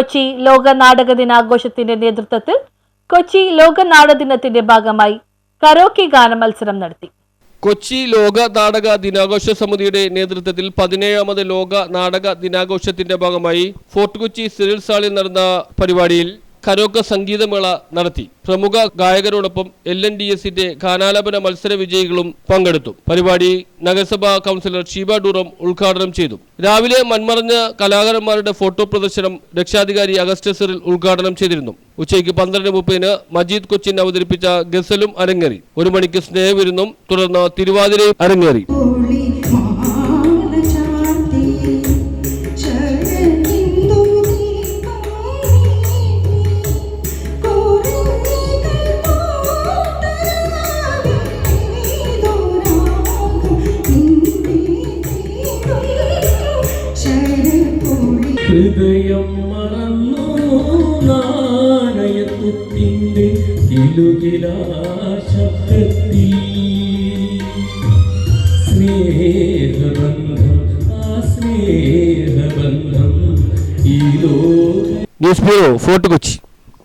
കൊച്ചി ലോക നാടക ദിനാഘോഷത്തിന്റെ നേതൃത്വത്തിൽ കൊച്ചി ലോക നാടക ദിനത്തിന്റെ ഭാഗമായി കരോക്കെ ഗാന മത്സരം നടത്തി. കൊച്ചി ലോക നാടക ദിനാഘോഷ സമിതിയുടെ നേതൃത്വത്തിൽ 17ാമത് ലോക നാടക ദിനാഘോഷത്തിന്റെ ഭാഗമായി ഫോർട്ട് കൊച്ചി സിറിൽ ഹാളിൽ നടന്ന പരിപാടിയിൽ കരോക്കെ സംഗീതമേള നടത്തി. പ്രമുഖ ഗായകരോടൊപ്പം LNDSന്റെ ഗാനാലാപന മത്സര വിജയികളും പങ്കെടുത്തു. പരിപാടി നഗരസഭാ കൗൺസിലർ ഷീബ ഡൂറം ഉദ്ഘാടനം ചെയ്തു. രാവിലെ മൺമറഞ്ഞ കലാകാരന്മാരുടെ ഫോട്ടോ പ്രദർശനം രക്ഷാധികാരി അഗസ്റ്റസ് സിറിൽ ഉദ്ഘാടനം ചെയ്തിരുന്നു. ഉച്ചയ്ക്ക് 12:30 മജീദ് കൊച്ചിൻ അവതരിപ്പിച്ച ഗസലും അരങ്ങേറി. 1 മണിക്ക് സ്നേഹവിരുന്നും തുടർന്ന് തിരുവാതിരയും അരങ്ങേറി. ഹൃദയം മറന്നു നാണയത്തുത്തിൻ്റെ കിലുകിലാശബ്ദത്തിൽ സ്നേഹബന്ധം ആ സ്നേഹബന്ധം ഈ ലോക. News bureau, fort Kochi.